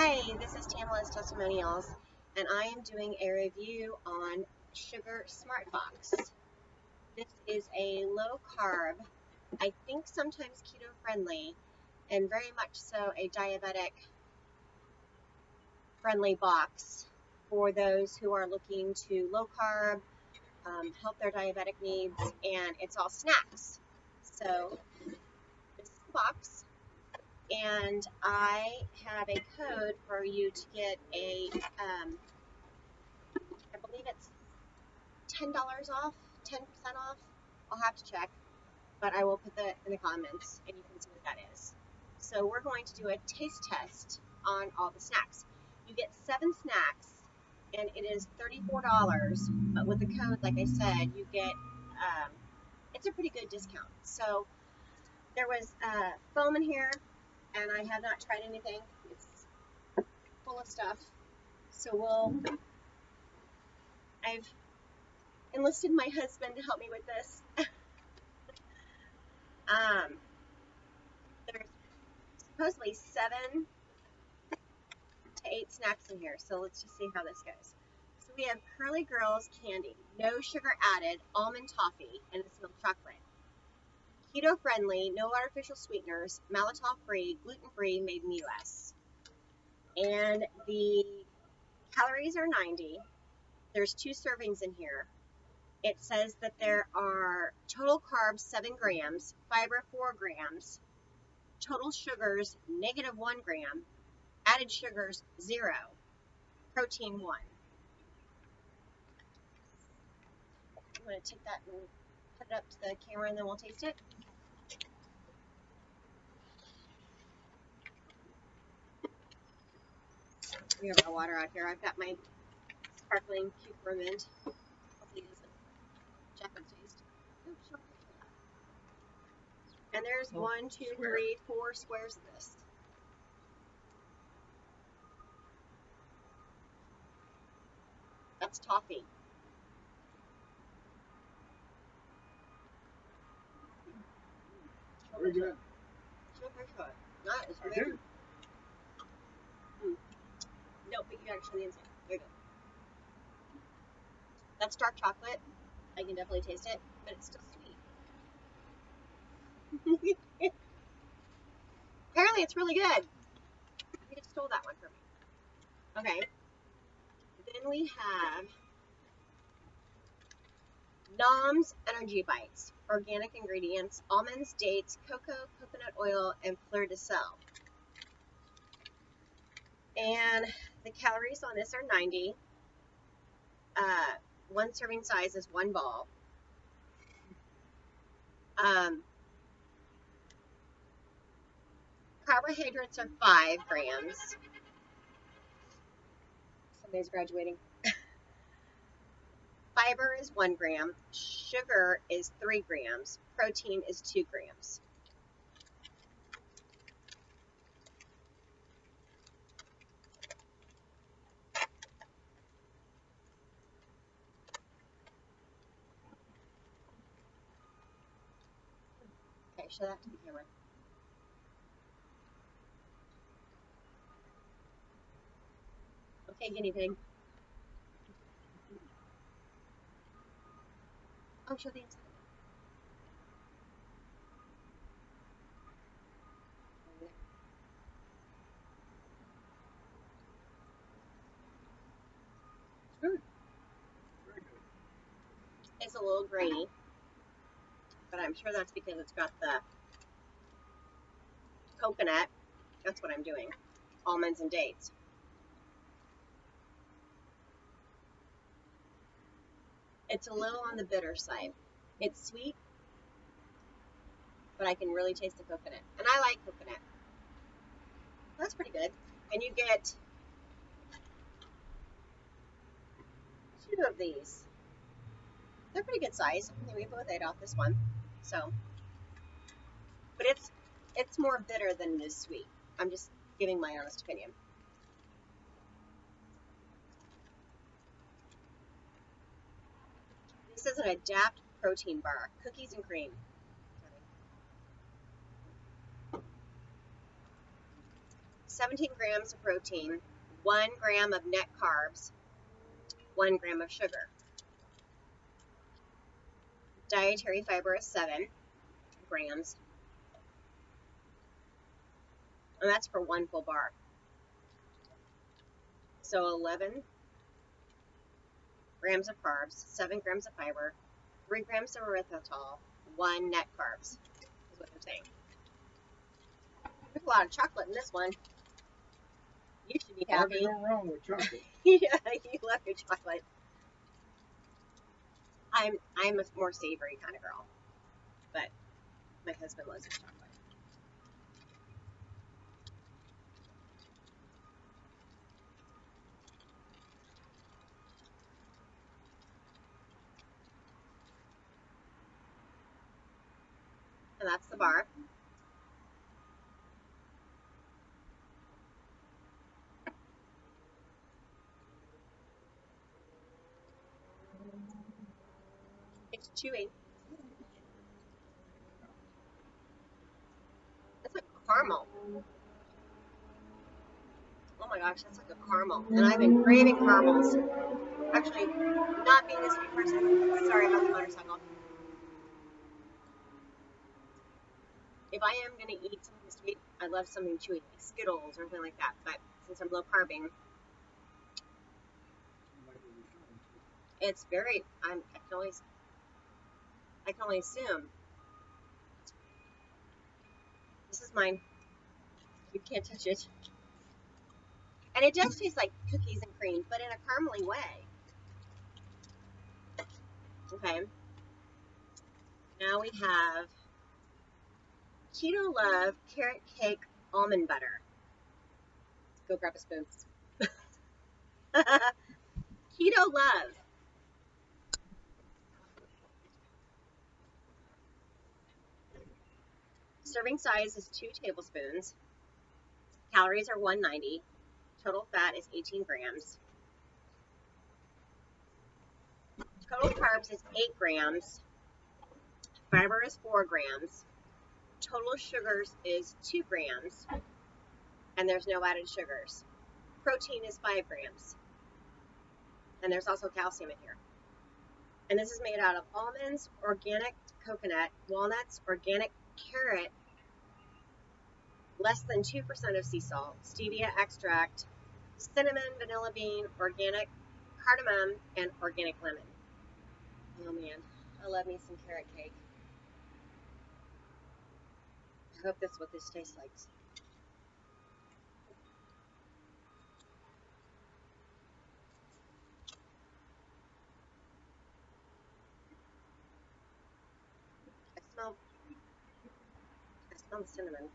Hi, this is Tamala's Testimonials, and I am doing a review on Sugar Smart Box. This is a low carb, I think sometimes keto friendly, and very much so a diabetic friendly box for those who are looking to low carb, help their diabetic needs, and it's all snacks. So this is the box. And I have a code for you to get a, I believe it's $10 off, 10% off. I'll have to check, but I will put that in the comments and you can see what that is. So we're going to do a taste test on all the snacks. You get 7 snacks and it is $34, but with the code, like I said, you get, it's a pretty good discount. So there was foam in here, and I have not tried anything. It's full of stuff. So I've enlisted my husband to help me with this. There's supposedly 7 to 8 snacks in here, so let's just see how this goes. So we have Curly Girls candy, no sugar added, almond toffee, and it's milk chocolate. Keto friendly, no artificial sweeteners, maltitol free, gluten free, made in the US. And the calories are 90. There's 2 servings in here. It says that there are total carbs 7 grams, fiber 4 grams, total sugars -1 gram, added sugars 0, protein 1. I'm going to take that and put it up to the camera and then we'll taste it. We have our water out here. I've got my sparkling cucumber mint. Hopefully it doesn't jack up taste. Ooh, and there's 1, 2, 3, 4 squares of this. That's toffee. Very good. That is very good. No, but you gotta show the inside. Very good. That's dark chocolate. I can definitely taste it, but it's still sweet. Apparently it's really good. You just stole that one from me. Okay. Then we have Nom's Energy Bites. Organic ingredients, almonds, dates, cocoa, coconut oil, and fleur de sel. And the calories on this are 90. 1 serving size is 1 ball. Carbohydrates are 5 grams. Somebody's graduating. Fiber is 1 gram. Sugar is 3 grams. Protein is 2 grams. Okay, show that to the camera. Okay, guinea pig. Oh, show the inside. Good. Very good. It's a little grainy, but I'm sure that's because it's got the coconut. That's what I'm doing. Almonds and dates. It's a little on the bitter side. It's sweet, but I can really taste the coconut. And I like coconut. That's pretty good. And you get 2 of these. They're pretty good size. I think we both ate off this one. So, but it's more bitter than it is sweet. I'm just giving my honest opinion. This is an Adapt protein bar, cookies and cream. 17 grams of protein, 1 gram of net carbs, 1 gram of sugar. Dietary fiber is 7 grams, and that's for 1 full bar. So 11 grams of carbs, 7 grams of fiber, 3 grams of erythritol, 1 net carbs, is what they're saying. There's a lot of chocolate in this one. You should be Hard to happy. go wrong with chocolate. Yeah, you love your chocolate. I'm a more savory kind of girl, but my husband loves his chocolate. And that's the bar. It's chewy. It's like caramel. Oh my gosh, that's like a caramel. And I've been craving caramels. Actually, not being a sweet person. Sorry about the motorcycle. If I am going to eat something sweet, I love something chewy, like Skittles or something like that. But since I'm low carbing, it's very, I can only assume. This is mine. You can't touch it. And it does taste like cookies and cream, but in a caramely way. Okay. Now we have Keto Love Carrot Cake Almond Butter. Go grab a spoon. Keto Love. Serving size is 2 tablespoons. Calories are 190. Total fat is 18 grams. Total carbs is 8 grams. Fiber is 4 grams. Total sugars is 2 grams. And there's no added sugars. Protein is 5 grams. And there's also calcium in here. And this is made out of almonds, organic coconut, walnuts, organic carrot, less than 2% of sea salt, stevia extract, cinnamon, vanilla bean, organic cardamom, and organic lemon. Oh man, I love me some carrot cake. I hope that's what this tastes like. I smell the cinnamon.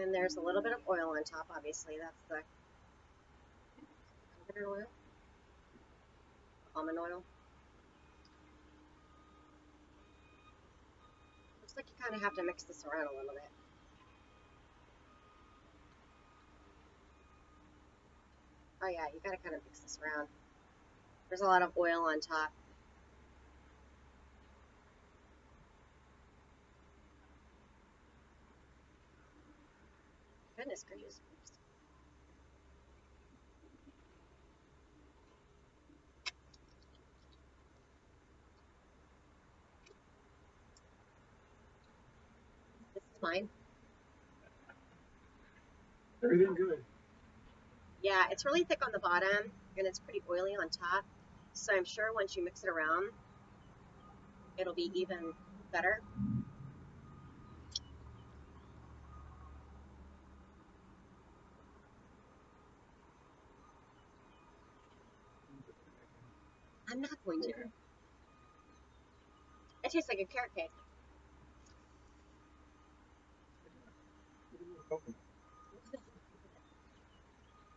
And there's a little bit of oil on top, obviously. That's the coconut oil, almond oil. Looks like you kind of have to mix this around a little bit. Oh yeah, you gotta kind of mix this around. There's a lot of oil on top. Goodness gracious. Oops. This is mine. Everything good. Yeah, it's really thick on the bottom and it's pretty oily on top. So I'm sure once you mix it around, it'll be even better. I'm not going to. It tastes like a carrot cake. Coconut.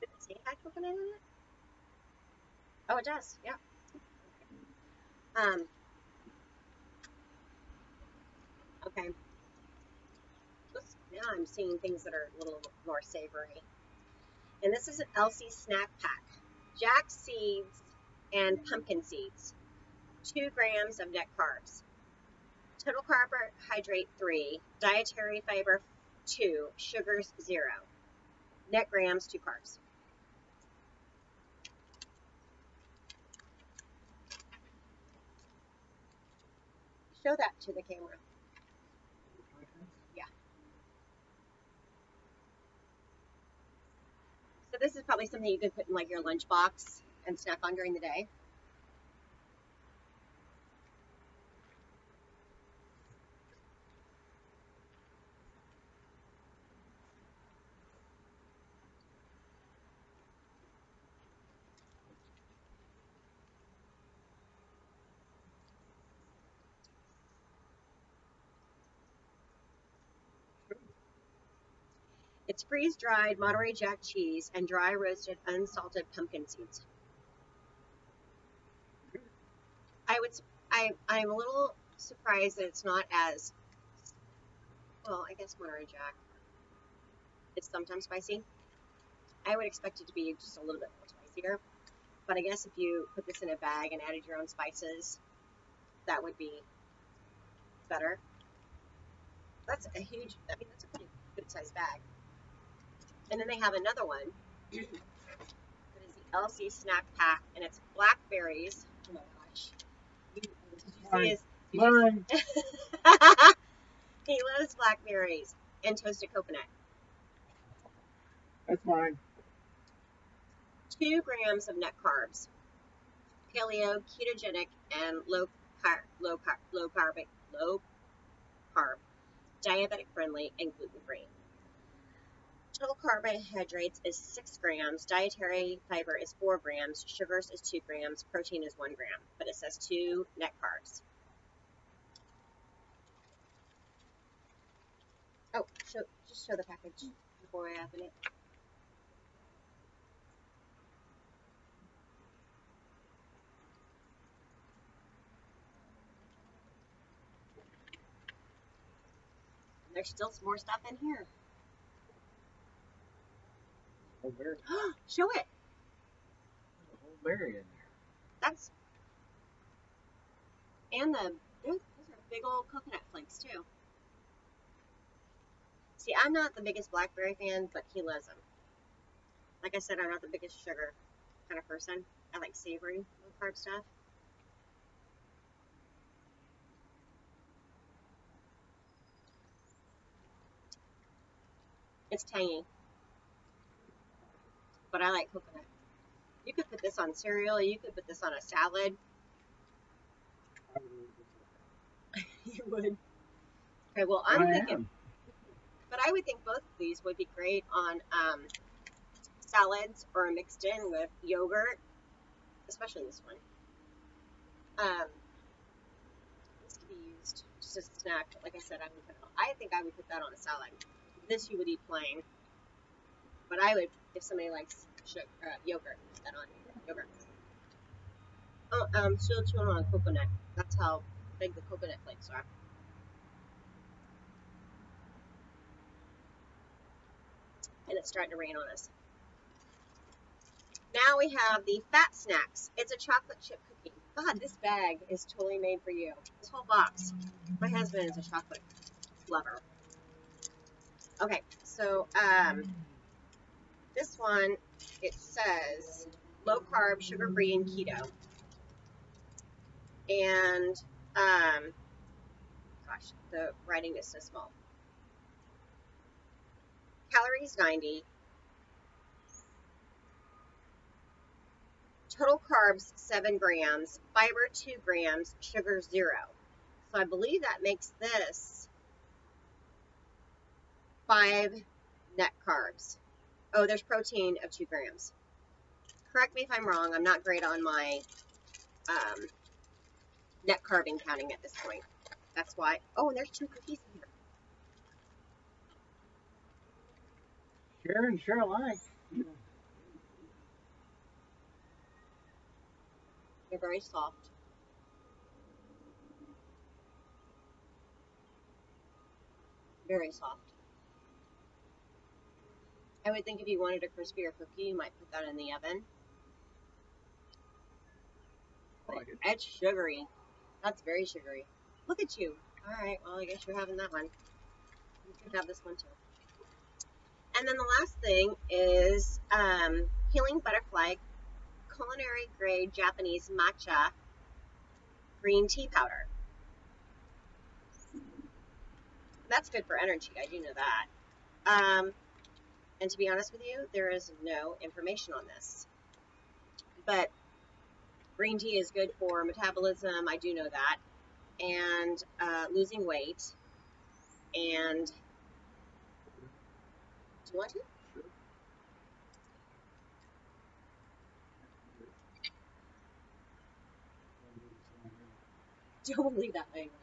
Did it say it had coconut in it? Oh, it does. Yeah. Okay. Now I'm seeing things that are a little more savory. And this is an Elsie snack pack. Jack seeds and pumpkin seeds. 2 grams of net carbs. Total carbohydrate 3, dietary fiber 2, sugars 0. Net grams, 2 carbs. Show that to the camera. Yeah. So this is probably something you could put in like your lunchbox and snack on during the day. It's freeze-dried Monterey Jack cheese and dry roasted unsalted pumpkin seeds. I'm a little surprised that it's not as, well, I guess Monterey Jack is sometimes spicy. I would expect it to be just a little bit more spicier, but I guess if you put this in a bag and added your own spices, that would be better. That's a huge, I mean, that's a pretty good sized bag. And then they have another one that is the LC snack pack, and it's blackberries. Oh my gosh. Did you see Mine. He loves blackberries and toasted coconut. That's mine. 2 grams of net carbs. Paleo, ketogenic, and low carb, diabetic friendly, and gluten free. Total carbohydrates is 6 grams, dietary fiber is 4 grams, sugars is 2 grams, protein is 1 gram, but it says 2 net carbs. Oh, just show the package before I open it. There's still some more stuff in here. Whole berry. Show it. There's a whole berry in there. That's, and those are big old coconut flakes too. See, I'm not the biggest blackberry fan, but he loves them. Like I said, I'm not the biggest sugar kind of person. I like savory, low carb stuff. It's tangy, but I like coconut. You could put this on cereal. You could put this on a salad. You would. Okay, well, I'm thinking, but I would think both of these would be great on salads or mixed in with yogurt, especially this one. This could be used just as a snack. But like I said, I think I would put that on a salad. This you would eat plain, but I would, if somebody likes yogurt, put that on yogurt. Oh, still chewing on coconut. That's how big the coconut flakes are. And it's starting to rain on us. Now we have the fat snacks. It's a chocolate chip cookie. God, this bag is totally made for you. This whole box. My husband is a chocolate lover. Okay, so this one, it says low carb, sugar free, and keto. And gosh, the writing is so small. Calories 90. Total carbs 7 grams, fiber 2 grams, sugar 0. So I believe that makes this 5 net carbs. Oh, there's protein of 2 grams. Correct me if I'm wrong. I'm not great on my net carbing counting at this point. That's why. Oh, and there's 2 cookies in here. Sharon sure like. They're very soft. Very soft. I would think if you wanted a crispier cookie, you might put that in the oven. But it's sugary. That's very sugary. Look at you. Alright, well, I guess you're having that one. You can have this one too. And then the last thing is Healing Butterfly Culinary Grade Japanese Matcha Green Tea Powder. That's good for energy, I do know that. And to be honest with you, there is no information on this. But green tea is good for metabolism, I do know that, and losing weight. And do you want to? Don't leave that laying around.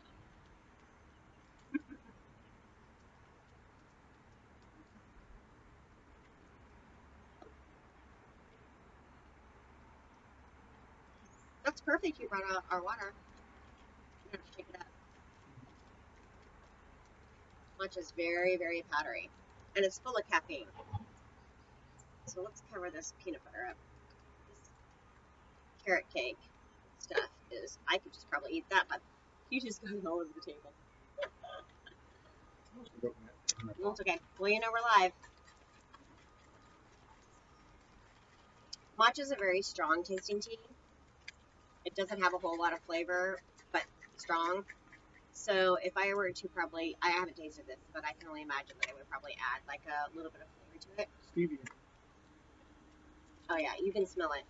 That's perfect. You brought out our water. You have to shake it up. Matcha is very, very powdery, and it's full of caffeine. So let's cover this peanut butter up. This carrot cake stuff is, I could just probably eat that, but you just got it all over the table. Well, it's okay. Well, you know we're live. Matcha is a very strong tasting tea. It doesn't have a whole lot of flavor, but strong. So if I were to probably, I haven't tasted this, but I can only imagine that I would probably add like a little bit of flavor to it. Stevia. Oh yeah, you can smell it.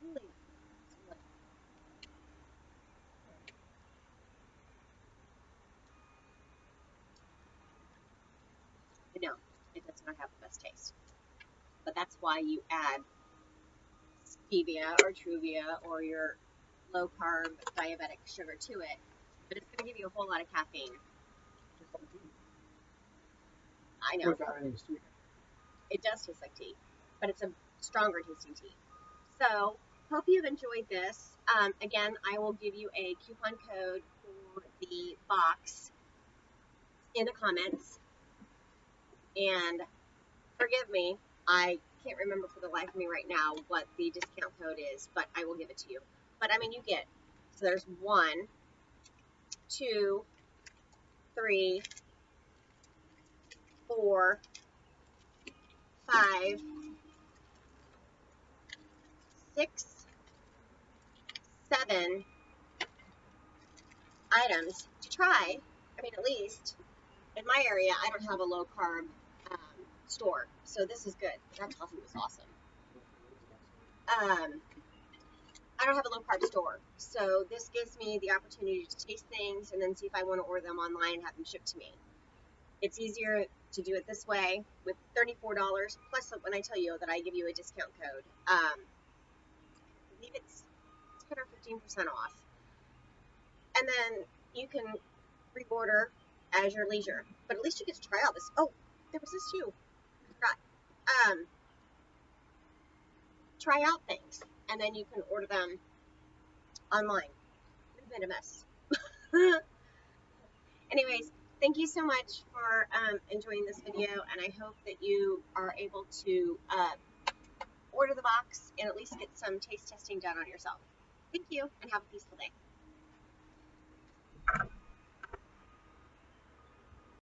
Really smell it. No, it does not have the best taste. But that's why you add stevia or truvia or your low carb diabetic sugar to it. But it's going to give you a whole lot of caffeine. I know. Without any sweetener. It does taste like tea, but it's a stronger tasting tea. So, hope you've enjoyed this. Again, I will give you a coupon code for the box in the comments. And forgive me, I can't remember for the life of me right now what the discount code is, but I will give it to you. But I mean, you get, so there's 1, 2, 3, 4, 5, 6, 7 items to try. I mean, at least in my area, I don't have a low carb store, so this is good. That coffee was awesome. I don't have a low carb store, so this gives me the opportunity to taste things and then see if I want to order them online and have them shipped to me. It's easier to do it this way with $34, plus when I tell you that I give you a discount code. I believe it's 10 or 15% off. And then you can reorder as your leisure. But at least you get to try out this. Oh, there was this too. I forgot. Try out things, and then you can order them online. We've made a mess. Anyways, thank you so much for enjoying this video, and I hope that you are able to order the box and at least get some taste testing done on yourself. Thank you, and have a peaceful day.